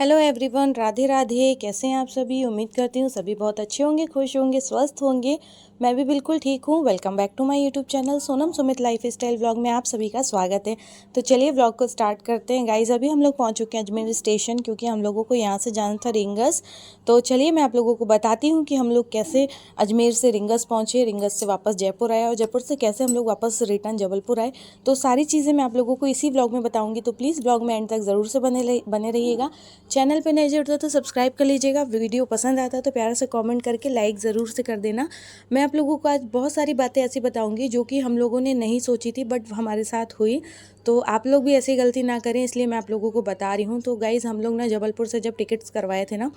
Hello everyone, Radhe Radhe. कैसे हैं आप सभी? उम्मीद करती हूँ सभी बहुत अच्छे होंगे, खुश होंगे, स्वस्थ होंगे। मैं भी बिल्कुल ठीक हूँ। Welcome back to my YouTube channel Sonam Sumit lifestyle vlog में आप सभी का स्वागत है। तो चलिए व्लॉग को स्टार्ट करते हैं। गाइज अभी हम लोग पहुँच चुके हैं अजमेर स्टेशन, क्योंकि हम लोगों को यहाँ से जाना था रिंगस। तो चलिए मैं आप लोगों को बताती हूँ कि हम लोग कैसे अजमेर से रिंगस पहुँचे, रिंगस से वापस जयपुर आए और जयपुर से कैसे हम लोग वापस रिटर्न जबलपुर आए। तो सारी चीज़ें मैं आप लोगों को इसी व्लॉग में बताऊँगी, तो प्लीज़ व्लॉग में एंड तक ज़रूर से बने रहिएगा। चैनल पे नए जुड़ते हो तो सब्सक्राइब कर लीजिएगा। वीडियो पसंद आता है तो प्यारा से कमेंट करके लाइक ज़रूर से कर देना। मैं आप लोगों को आज बहुत सारी बातें ऐसी बताऊंगी जो कि हम लोगों ने नहीं सोची थी बट हमारे साथ हुई। तो आप लोग भी ऐसी गलती ना करें, इसलिए मैं आप लोगों को बता रही हूँ। तो गाइज़ हम लोग ना जबलपुर से जब टिकट्स करवाए थे ना,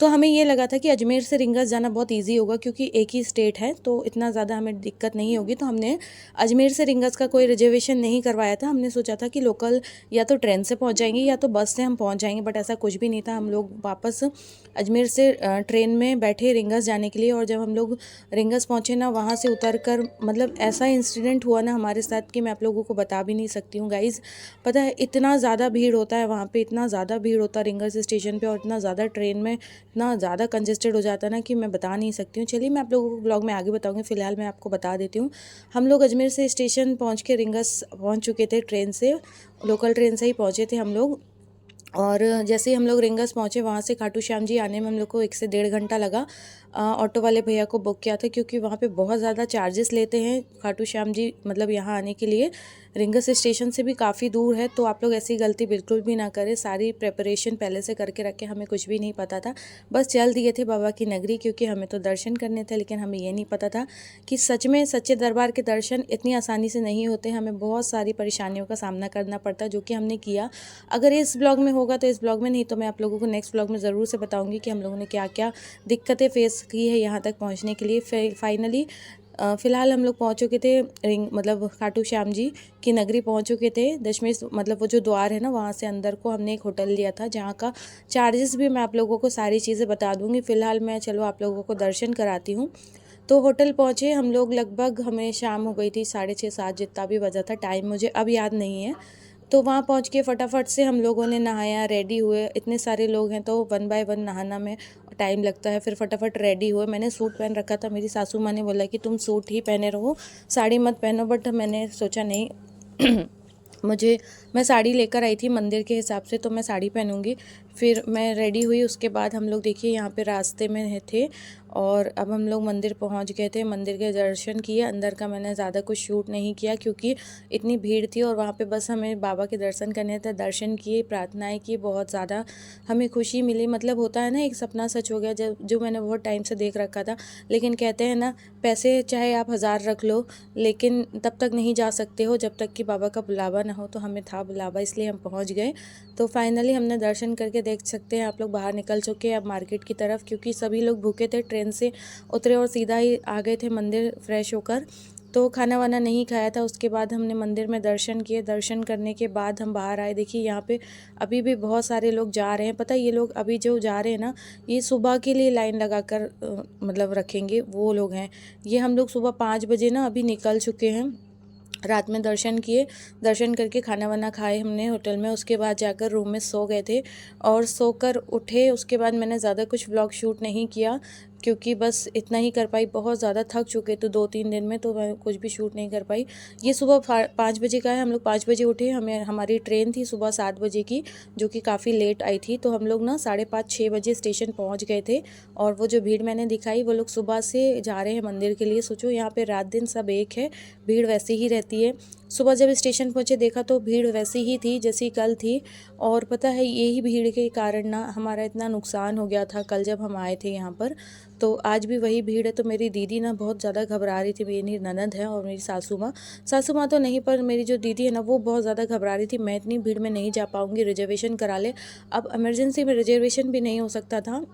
तो हमें ये लगा था कि अजमेर से रिंगस जाना बहुत ईजी होगा, क्योंकि एक ही स्टेट है तो इतना ज़्यादा हमें दिक्कत नहीं होगी। तो हमने अजमेर से रिंगस का कोई रिजर्वेशन नहीं करवाया था। हमने सोचा था कि लोकल या तो ट्रेन से पहुँच जाएंगे या तो बस से हम पहुँच जाएंगे, बट ऐसा कुछ भी नहीं था। हम लोग वापस अजमेर से ट्रेन में बैठे रिंगस जाने के लिए, और जब हम लोग रिंगस पहुँचे ना, वहाँ से उतर कर मतलब ऐसा इंसिडेंट हुआ ना हमारे साथ कि मैं आप लोगों को बता भी नहीं सकती हूँ गाइज़। पता है इतना ज़्यादा भीड़ होता है वहाँ पे, इतना ज़्यादा भीड़ होता है रिंगस स्टेशन पे, और इतना ज़्यादा ट्रेन में इतना ज़्यादा कंजेस्टेड हो जाता है ना कि मैं बता नहीं सकती हूँ। चलिए मैं आप लोगों को ब्लॉग में आगे बताऊँगी, फ़िलहाल मैं आपको बता देती हूँ। हम लोग अजमेर से स्टेशन पहुँच के रिंगस पहुँच चुके थे ट्रेन से, लोकल ट्रेन से ही पहुँचे थे हम लोग। और जैसे ही हम लोग रिंगस पहुँचे, वहाँ से खाटू श्याम जी आने में हम लोग को 1 से 1.5 घंटा लगा। ऑटो वाले भैया को बुक किया था, क्योंकि वहाँ पे बहुत ज़्यादा चार्जेस लेते हैं खाटू श्याम जी, मतलब यहाँ आने के लिए। रिंगस स्टेशन से भी काफ़ी दूर है, तो आप लोग ऐसी गलती बिल्कुल भी ना करें। सारी प्रिपरेशन पहले से करके रखे, हमें कुछ भी नहीं पता था, बस चल दिए थे बाबा की नगरी, क्योंकि हमें तो दर्शन करने थे। लेकिन हमें ये नहीं पता था कि सच में सच्चे दरबार के दर्शन इतनी आसानी से नहीं होते, हमें बहुत सारी परेशानियों का सामना करना पड़ता, जो कि हमने किया। अगर इस ब्लॉग में होगा तो इस ब्लॉग में, नहीं तो मैं आप लोगों को नेक्स्ट ब्लॉग में ज़रूर से बताऊंगी कि हम लोगों ने क्या क्या दिक्कतें फेस की है यहाँ तक पहुँचने के लिए। फाइनली फ़िलहाल हम लोग पहुँच चुके थे मतलब खाटू श्याम जी की नगरी पहुँच चुके थे। दशमेश मतलब वो जो द्वार है ना, वहाँ से अंदर को हमने एक होटल लिया था, जहाँ का चार्जेस भी मैं आप लोगों को सारी चीज़ें बता दूँगी। फ़िलहाल मैं चलो आप लोगों को दर्शन कराती हूँ। तो होटल पहुँचे हम लोग, लगभग हमें शाम हो गई थी, 6:30 7 जितना भी बजा था, टाइम मुझे अब याद नहीं है। तो वहाँ पहुँच के फटाफट से हम लोगों ने नहाया, रेडी हुए। इतने सारे लोग हैं तो 1 बाय 1 नहाना में टाइम लगता है। फिर फटाफट रेडी हुए। मैंने सूट पहन रखा था, मेरी सासू माँ ने बोला कि तुम सूट ही पहने रहो, साड़ी मत पहनो, बट मैंने सोचा नहीं मुझे मैं साड़ी लेकर आई थी मंदिर के हिसाब से, तो मैं साड़ी पहनूंगी। फिर मैं रेडी हुई। उसके बाद हम लोग देखिए यहाँ पे रास्ते में थे, और अब हम लोग मंदिर पहुँच गए थे। मंदिर के दर्शन किए। अंदर का मैंने ज़्यादा कुछ शूट नहीं किया, क्योंकि इतनी भीड़ थी, और वहाँ पे बस हमें बाबा के दर्शन करने थे। दर्शन किए, प्रार्थनाएं की, बहुत ज़्यादा हमें खुशी मिली। मतलब होता है ना, एक सपना सच हो गया, जो मैंने बहुत टाइम से देख रखा था। लेकिन कहते हैं ना, पैसे चाहे आप 1000 रख लो, लेकिन तब तक नहीं जा सकते हो जब तक कि बाबा का बुलावा ना हो। तो हमें था बुलावा, इसलिए हम पहुंच गए। तो फाइनली हमने दर्शन करके, देख सकते हैं आप लोग, बाहर निकल चुके हैं अब मार्केट की तरफ, क्योंकि सभी लोग भूखे थे। ट्रेन से उतरे और सीधा ही आ गए थे मंदिर फ्रेश होकर। तो खाना वाना नहीं खाया था। उसके बाद हमने मंदिर में दर्शन किए। दर्शन करने के बाद हम बाहर आए। देखिए यहाँ पे अभी भी बहुत सारे लोग जा रहे हैं। पता है, ये लोग अभी जो जा रहे हैं ना, ये सुबह के लिए लाइन लगाकर मतलब रखेंगे, वो लोग हैं। ये हम लोग सुबह 5 बजे ना अभी निकल चुके हैं। रात में दर्शन किए, दर्शन करके खाना वाना खाए हमने होटल में। उसके बाद जाकर रूम में सो गए थे, और सोकर उठे। उसके बाद मैंने ज़्यादा कुछ व्लॉग शूट नहीं किया, क्योंकि बस इतना ही कर पाई। बहुत ज़्यादा थक चुके थे 2-3 दिन में, तो मैं कुछ भी शूट नहीं कर पाई। ये सुबह 5 बजे का है। हम लोग 5 बजे उठे। हमारी ट्रेन थी सुबह 7 बजे की, जो कि काफ़ी लेट आई थी। तो हम लोग ना 5:30-6 बजे स्टेशन पहुंच गए थे। और वो जो भीड़ मैंने दिखाई, वो लोग सुबह से जा रहे हैं मंदिर के लिए। सोचो यहाँ पे रात दिन सब एक है, भीड़ वैसी ही रहती है। सुबह जब स्टेशन पहुँचे, देखा तो भीड़ वैसी ही थी जैसी कल थी। और पता है, यही भीड़ के कारण ना हमारा इतना नुकसान हो गया था कल जब हम आए थे यहाँ पर। तो आज भी वही भीड़ है। तो मेरी दीदी ना बहुत ज़्यादा घबरा रही थी। मेरी ननद है और मेरी सासू माँ तो नहीं, पर मेरी जो दीदी है ना, वो बहुत ज़्यादा घबरा रही थी। मैं इतनी भीड़ में नहीं जा पाऊँगी, रिजर्वेशन करा ले। अब इमरजेंसी में रिजर्वेशन भी नहीं हो सकता था,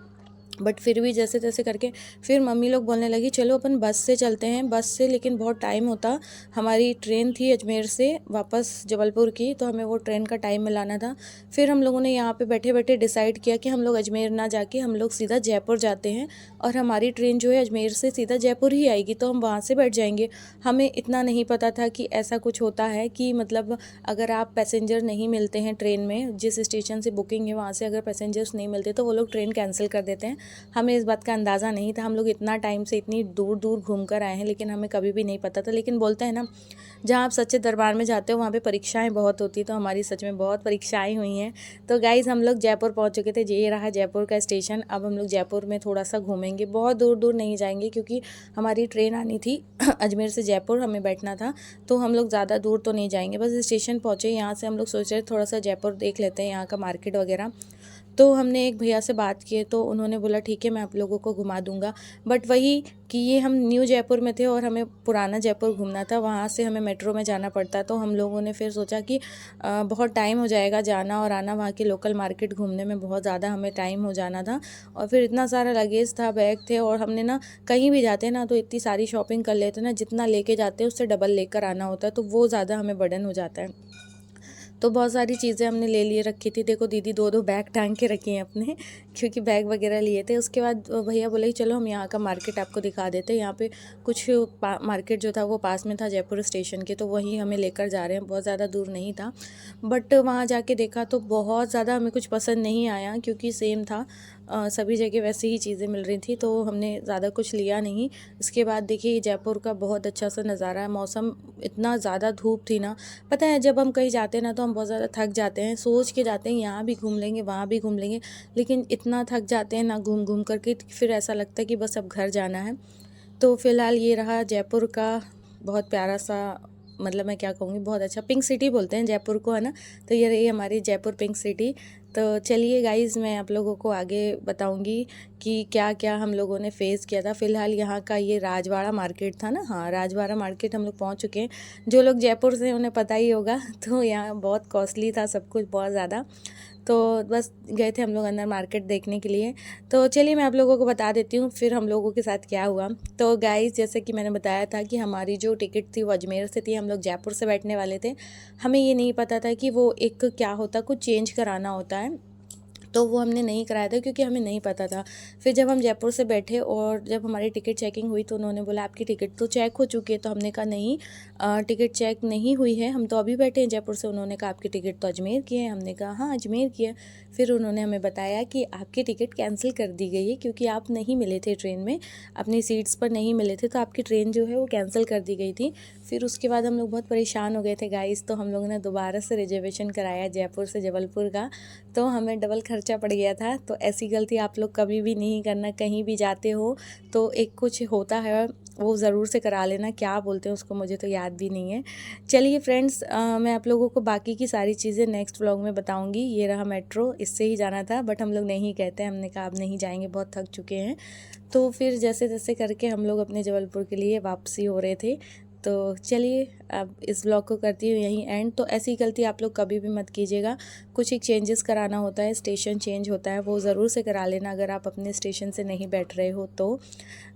बट फिर भी जैसे तैसे करके फिर मम्मी लोग बोलने लगी चलो अपन बस से चलते हैं। बस से लेकिन बहुत टाइम होता, हमारी ट्रेन थी अजमेर से वापस जबलपुर की, तो हमें वो ट्रेन का टाइम मिलाना था। फिर हम लोगों ने यहाँ पे बैठे बैठे डिसाइड किया कि हम लोग अजमेर ना जाके हम लोग सीधा जयपुर जाते हैं, और हमारी ट्रेन जो है अजमेर से सीधा जयपुर ही आएगी, तो हम वहाँ से बैठ जाएंगे। हमें इतना नहीं पता था कि ऐसा कुछ होता है कि मतलब अगर आप पैसेंजर नहीं मिलते हैं ट्रेन में, जिस स्टेशन से बुकिंग है वहाँ से अगर पैसेंजर्स नहीं मिलते तो वो लोग ट्रेन कैंसिल कर देते हैं। हमें इस बात का अंदाज़ा नहीं था। हम लोग इतना टाइम से इतनी दूर दूर घूम कर आए हैं, लेकिन हमें कभी भी नहीं पता था। लेकिन बोलते हैं ना, जहाँ आप सच्चे दरबार में जाते हो वहाँ पे परीक्षाएं बहुत होती है, तो हमारी सच में बहुत परीक्षाएं हुई हैं। तो गाइज़ हम लोग जयपुर पहुँच चुके थे। ये रहा जयपुर का स्टेशन। अब हम लोग जयपुर में थोड़ा सा घूमेंगे, बहुत दूर दूर नहीं जाएंगे क्योंकि हमारी ट्रेन आनी थी अजमेर से जयपुर हमें बैठना था, तो हम लोग ज़्यादा दूर तो नहीं जाएंगे। बस स्टेशन पहुँचे, यहाँ से हम लोग सोच रहे थोड़ा सा जयपुर देख लेते हैं, यहाँ का मार्केट वगैरह। तो हमने एक भैया से बात की तो उन्होंने बोला ठीक है मैं आप लोगों को घुमा दूंगा। बट वही कि ये हम न्यू जयपुर में थे और हमें पुराना जयपुर घूमना था, वहाँ से हमें मेट्रो में जाना पड़ता। तो हम लोगों ने फिर सोचा कि बहुत टाइम हो जाएगा जाना और आना, वहाँ के लोकल मार्केट घूमने में बहुत ज़्यादा हमें टाइम हो जाना था। और फिर इतना सारा लगेज था, बैग थे, और हमने ना कहीं भी जाते ना तो इतनी सारी शॉपिंग कर लेते ना, जितना लेके जाते हैं उससे डबल लेकर आना होता है, तो वो ज़्यादा हमें बर्डन हो जाता है। तो बहुत सारी चीज़ें हमने ले लिए रखी थी। देखो दीदी दो दो बैग टांग के रखे हैं अपने, क्योंकि बैग वगैरह लिए थे। उसके बाद भैया बोले कि चलो हम यहाँ का मार्केट आपको दिखा देते हैं। यहाँ पे कुछ मार्केट जो था वो पास में था जयपुर स्टेशन के, तो वहीं हमें लेकर जा रहे हैं, बहुत ज़्यादा दूर नहीं था। बट वहाँ जाके देखा तो बहुत ज़्यादा हमें कुछ पसंद नहीं आया, क्योंकि सेम था, सभी जगह वैसी ही चीज़ें मिल रही थी, तो हमने ज़्यादा कुछ लिया नहीं। इसके बाद देखिए जयपुर का बहुत अच्छा सा नज़ारा है। मौसम इतना ज़्यादा धूप थी ना, पता है जब हम कहीं जाते हैं ना तो हम बहुत ज़्यादा थक जाते हैं, सोच के जाते हैं यहाँ भी घूम लेंगे वहाँ भी घूम लेंगे, लेकिन इतना थक जाते हैं ना घूम घूम करके, फिर ऐसा लगता है कि बस अब घर जाना है। तो फ़िलहाल ये रहा जयपुर का बहुत प्यारा सा, मतलब मैं क्या कहूँगी, बहुत अच्छा, पिंक सिटी बोलते हैं जयपुर को, है ना। तो ये रही हमारी जयपुर पिंक सिटी। तो चलिए गाइज़ मैं आप लोगों को आगे बताऊंगी कि क्या क्या हम लोगों ने फ़ेस किया था। फ़िलहाल यहाँ का ये राजवाड़ा मार्केट था ना, हाँ राजवाड़ा मार्केट हम लोग पहुँच चुके हैं। जो लोग जयपुर से उन्हें पता ही होगा। तो यहाँ बहुत कॉस्टली था सब कुछ, बहुत ज़्यादा। तो बस गए थे हम लोग अंदर मार्केट देखने के लिए। तो चलिए मैं आप लोगों को बता देती हूँ फिर हम लोगों के साथ क्या हुआ। तो गाइस जैसे कि मैंने बताया था कि हमारी जो टिकट थी वो अजमेर से थी, हम लोग जयपुर से बैठने वाले थे। हमें ये नहीं पता था कि वो एक क्या होता, कुछ चेंज कराना होता है, तो वो हमने नहीं कराया था क्योंकि हमें नहीं पता था। फिर जब हम जयपुर से बैठे और जब हमारी टिकट चेकिंग हुई तो उन्होंने बोला आपकी टिकट तो चेक हो चुकी है। तो हमने कहा नहीं, टिकट चेक नहीं हुई है, हम तो अभी बैठे हैं जयपुर से। उन्होंने कहा आपकी टिकट तो अजमेर की है। हमने कहा हाँ अजमेर की है। फिर उन्होंने हमें बताया कि आपकी टिकट कैंसिल कर दी गई है क्योंकि आप नहीं मिले थे ट्रेन में, अपनी सीट्स पर नहीं मिले थे, तो आपकी ट्रेन जो है वो कैंसिल कर दी गई थी। फिर उसके बाद हम लोग बहुत परेशान हो गए थे गाइस, तो हम लोगों ने दोबारा से रिजर्वेशन कराया जयपुर से जबलपुर का, तो हमें डबल खर्चा पड़ गया था। तो ऐसी गलती आप लोग कभी भी नहीं करना, कहीं भी जाते हो तो एक कुछ होता है वो ज़रूर से करा लेना, क्या बोलते हैं उसको मुझे तो याद भी नहीं है। चलिए फ्रेंड्स, मैं आप लोगों को बाकी की सारी चीज़ें नेक्स्ट व्लॉग में बताऊंगी। ये रहा मेट्रो, इससे ही जाना था बट हम लोग नहीं कहते, हमने कहा अब नहीं जाएंगे, बहुत थक चुके हैं। तो फिर जैसे तैसे करके हम लोग अपने जबलपुर के लिए वापसी हो रहे थे। तो चलिए अब इस ब्लॉग को करती हूँ यहीं एंड। तो ऐसी गलती आप लोग कभी भी मत कीजिएगा। कुछ एक चेंजेस कराना होता है, स्टेशन चेंज होता है, वो ज़रूर से करा लेना अगर आप अपने स्टेशन से नहीं बैठ रहे हो तो।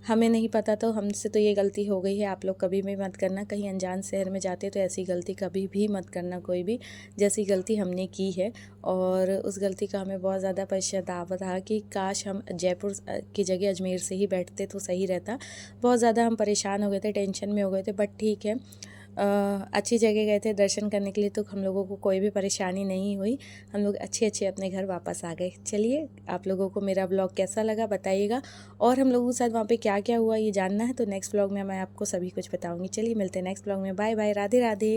हमें नहीं पता तो हमसे तो ये गलती हो गई है, आप लोग कभी भी मत करना। कहीं अनजान शहर में जाते तो ऐसी गलती कभी भी मत करना कोई भी, जैसी गलती हमने की है। और उस गलती का हमें बहुत ज़्यादा पश्चाताप था कि काश हम जयपुर की जगह अजमेर से ही बैठते तो सही रहता। बहुत ज़्यादा हम परेशान हो गए थे, टेंशन में हो गए थे, बट ठीक है, अच्छी जगह गए थे दर्शन करने के लिए, तो हम लोगों को कोई भी परेशानी नहीं हुई। हम लोग अच्छे अच्छे अपने घर वापस आ गए। चलिए आप लोगों को मेरा ब्लॉग कैसा लगा बताइएगा, और हम लोगों के साथ वहाँ पे क्या क्या हुआ ये जानना है तो नेक्स्ट ब्लॉग में मैं आपको सभी कुछ बताऊँगी। चलिए मिलते हैं नेक्स्ट ब्लॉग में, बाय बाय, राधे राधे।